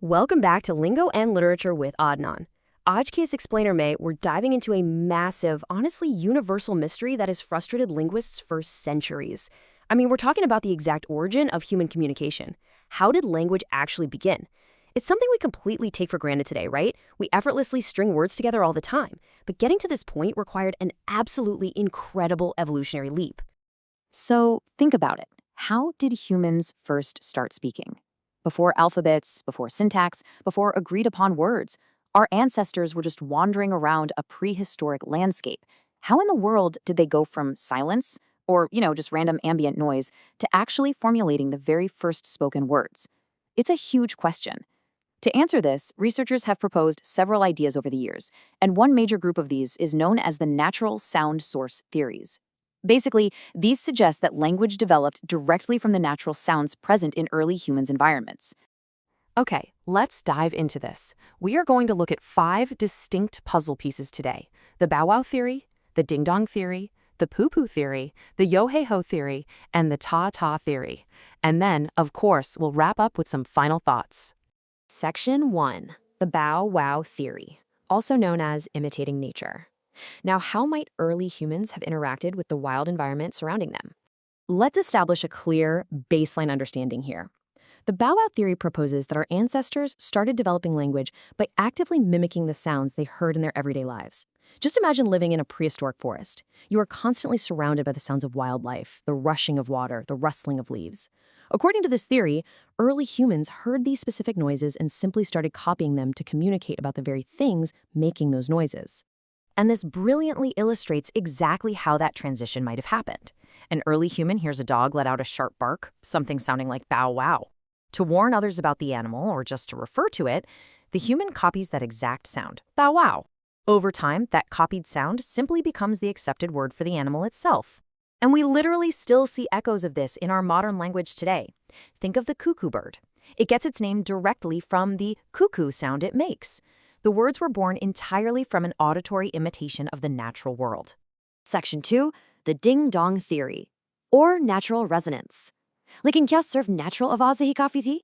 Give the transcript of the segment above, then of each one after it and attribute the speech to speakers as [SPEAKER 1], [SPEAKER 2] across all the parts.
[SPEAKER 1] Welcome back to Lingo and Literature with Adnan. आज के इस explainer में, we're diving into a massive, honestly universal mystery that has frustrated linguists for centuries. I mean, we're talking about the exact origin of human communication. How did language actually begin? It's something we completely take for granted today, right? We effortlessly string words together all the time. But getting to this point required an absolutely incredible evolutionary leap.
[SPEAKER 2] So think about it. How did humans first start speaking? Before alphabets, before syntax, before agreed upon words, our ancestors were just wandering around a prehistoric landscape. How in the world did they go from silence, or, just random ambient noise, to actually formulating the very first spoken words? It's a huge question. To answer this, researchers have proposed several ideas over the years, and one major group of these is known as the natural sound source theories. Basically, these suggest that language developed directly from the natural sounds present in early humans' environments.
[SPEAKER 3] Okay, let's dive into this. We are going to look at 5 distinct puzzle pieces today: the bow wow theory, the ding dong theory, the poo-poo theory, the yo-hey-ho theory, and the ta-ta theory. And then, of course, we'll wrap up with some final thoughts.
[SPEAKER 1] Section 1. The bow wow theory, also known as imitating nature. Now, how might early humans have interacted with the wild environment surrounding them? Let's establish a clear baseline understanding here. The bow wow theory proposes that our ancestors started developing language by actively mimicking the sounds they heard in their everyday lives. Just imagine living in a prehistoric forest. You are constantly surrounded by the sounds of wildlife, the rushing of water, the rustling of leaves. According to this theory, early humans heard these specific noises and simply started copying them to communicate about the very things making those noises. And this brilliantly illustrates exactly how that transition might have happened. An early human hears a dog let out a sharp bark, something sounding like bow wow. To warn others about the animal, or just to refer to it, the human copies that exact sound, bow wow. Over time, that copied sound simply becomes the accepted word for the animal itself. And we literally still see echoes of this in our modern language today. Think of the cuckoo bird. It gets its name directly from the cuckoo sound it makes. The words were born entirely from an auditory imitation of the natural world.
[SPEAKER 4] Section 2. The ding-dong theory, or natural resonance. लेकिन क्या सिर्फ natural आवाज़ ही काफ़ी थी?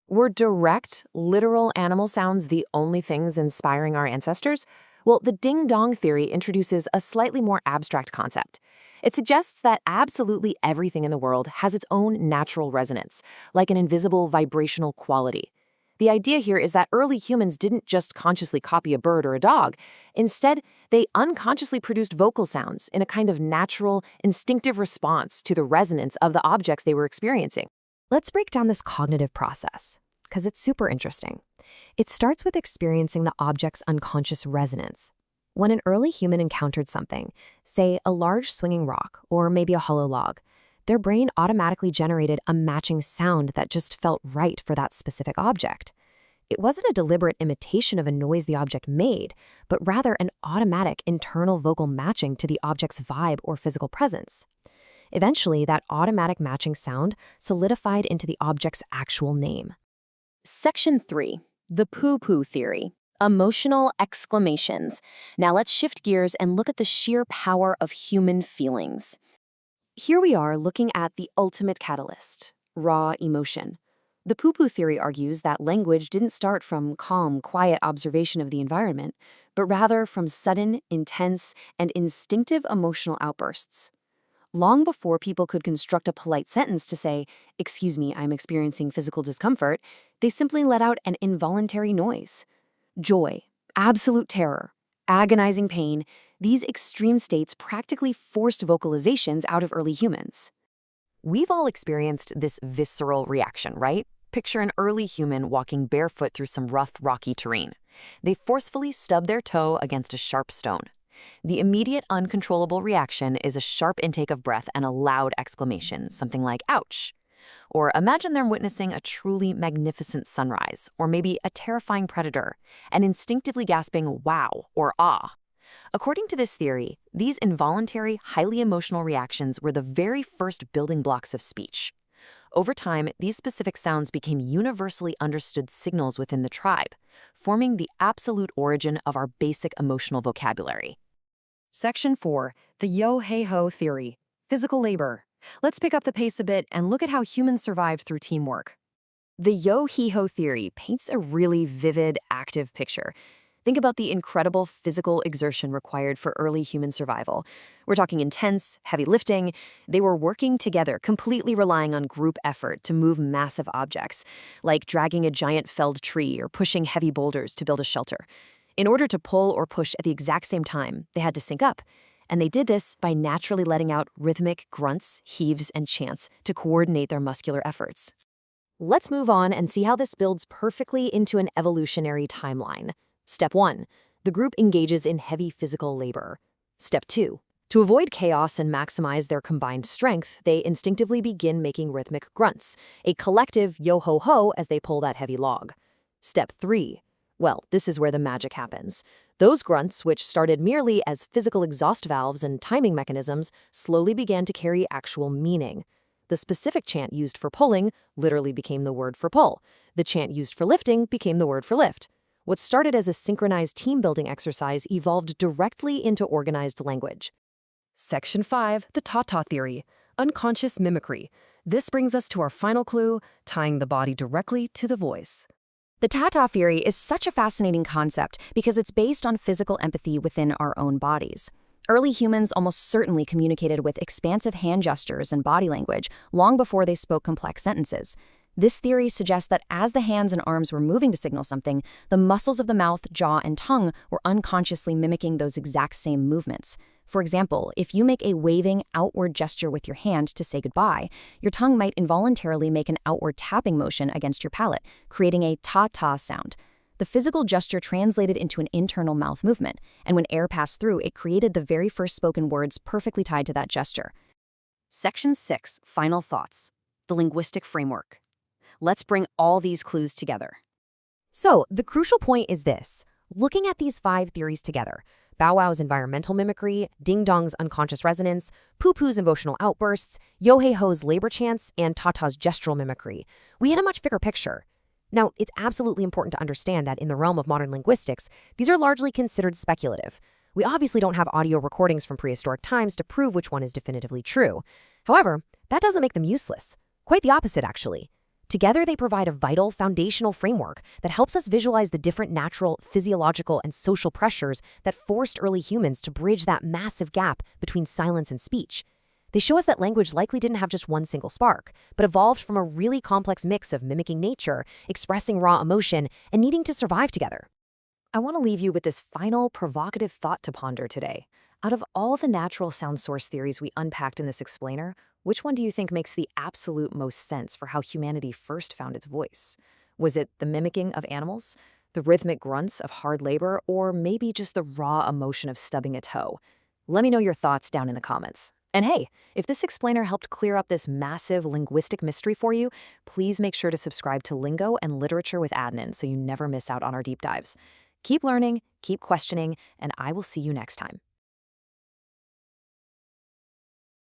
[SPEAKER 3] Were direct, literal animal sounds the only things inspiring our ancestors? Well, the ding-dong theory introduces a slightly more abstract concept. It suggests that absolutely everything in the world has its own natural resonance, like an invisible vibrational quality. The idea here is that early humans didn't just consciously copy a bird or a dog. Instead, they unconsciously produced vocal sounds in a kind of natural, instinctive response to the resonance of the objects they were experiencing.
[SPEAKER 1] Let's break down this cognitive process, because it's super interesting. It starts with experiencing the object's unconscious resonance. When an early human encountered something, say a large swinging rock or maybe a hollow log, their brain automatically generated a matching sound that just felt right for that specific object. It wasn't a deliberate imitation of a noise the object made, but rather an automatic internal vocal matching to the object's vibe or physical presence. Eventually, that automatic matching sound solidified into the object's actual name.
[SPEAKER 4] Section 3. The Pooh-Pooh Theory, emotional exclamations. Now let's shift gears and look at the sheer power of human feelings.
[SPEAKER 1] Here we are looking at the ultimate catalyst, raw emotion. The Pooh-Pooh theory argues that language didn't start from calm, quiet observation of the environment, but rather from sudden, intense, and instinctive emotional outbursts. Long before people could construct a polite sentence to say, "Excuse me, I'm experiencing physical discomfort," they simply let out an involuntary noise. Joy, absolute terror, agonizing pain, these extreme states practically forced vocalizations out of early humans.
[SPEAKER 3] We've all experienced this visceral reaction, right? Picture an early human walking barefoot through some rough, rocky terrain. They forcefully stub their toe against a sharp stone. The immediate, uncontrollable reaction is a sharp intake of breath and a loud exclamation, something like, "Ouch!" Or imagine them witnessing a truly magnificent sunrise, or maybe a terrifying predator, and instinctively gasping, "Wow!" or "Ah!" According to this theory, these involuntary, highly emotional reactions were the very first building blocks of speech. Over time, these specific sounds became universally understood signals within the tribe, forming the absolute origin of our basic emotional vocabulary.
[SPEAKER 2] Section 4. The yo-hey-ho theory, physical labor. Let's pick up the pace a bit and look at how humans survived through teamwork.
[SPEAKER 1] The yo-he-ho theory paints a really vivid, active picture. Think about the incredible physical exertion required for early human survival. We're talking intense, heavy lifting. They were working together, completely relying on group effort to move massive objects, like dragging a giant felled tree or pushing heavy boulders to build a shelter. In order to pull or push at the exact same time, they had to sync up. And they did this by naturally letting out rhythmic grunts, heaves, and chants to coordinate their muscular efforts. Let's move on and see how this builds perfectly into an evolutionary timeline. Step 1. The group engages in heavy physical labor. Step 2. To avoid chaos and maximize their combined strength, they instinctively begin making rhythmic grunts, a collective yo-ho-ho as they pull that heavy log. Step 3. Well, this is where the magic happens. Those grunts, which started merely as physical exhaust valves and timing mechanisms, slowly began to carry actual meaning. The specific chant used for pulling literally became the word for pull. The chant used for lifting became the word for lift. What started as a synchronized team-building exercise evolved directly into organized language. Section 5, the Tata Theory, unconscious mimicry. This brings us to our final clue, tying the body directly to the voice.
[SPEAKER 2] The Tata theory is such a fascinating concept because it's based on physical empathy within our own bodies. Early humans almost certainly communicated with expansive hand gestures and body language long before they spoke complex sentences. This theory suggests that as the hands and arms were moving to signal something, the muscles of the mouth, jaw, and tongue were unconsciously mimicking those exact same movements. For example, if you make a waving outward gesture with your hand to say goodbye, your tongue might involuntarily make an outward tapping motion against your palate, creating a ta-ta sound. The physical gesture translated into an internal mouth movement, and when air passed through, it created the very first spoken words perfectly tied to that gesture. Section 6, Final Thoughts. The Linguistic Framework. Let's bring all these clues together.
[SPEAKER 1] So, the crucial point is this. Looking at these 5 theories together, Bow Wow's environmental mimicry, Ding Dong's unconscious resonance, Pooh-Pooh's emotional outbursts, Yo-Hey-Ho's labor chants, and Tata's gestural mimicry, we had a much bigger picture. Now, it's absolutely important to understand that in the realm of modern linguistics, these are largely considered speculative. We obviously don't have audio recordings from prehistoric times to prove which one is definitively true. However, that doesn't make them useless. Quite the opposite, actually. Together, they provide a vital, foundational framework that helps us visualize the different natural, physiological, and social pressures that forced early humans to bridge that massive gap between silence and speech. They show us that language likely didn't have just one single spark, but evolved from a really complex mix of mimicking nature, expressing raw emotion, and needing to survive together. I want to leave you with this final, provocative thought to ponder today. Out of all the natural sound source theories we unpacked in this explainer, which one do you think makes the absolute most sense for how humanity first found its voice? Was it the mimicking of animals, the rhythmic grunts of hard labor, or maybe just the raw emotion of stubbing a toe? Let me know your thoughts down in the comments. And hey, if this explainer helped clear up this massive linguistic mystery for you, please make sure to subscribe to Lingo and Literature with Adnan so you never miss out on our deep dives. Keep learning, keep questioning, and I will see you next time.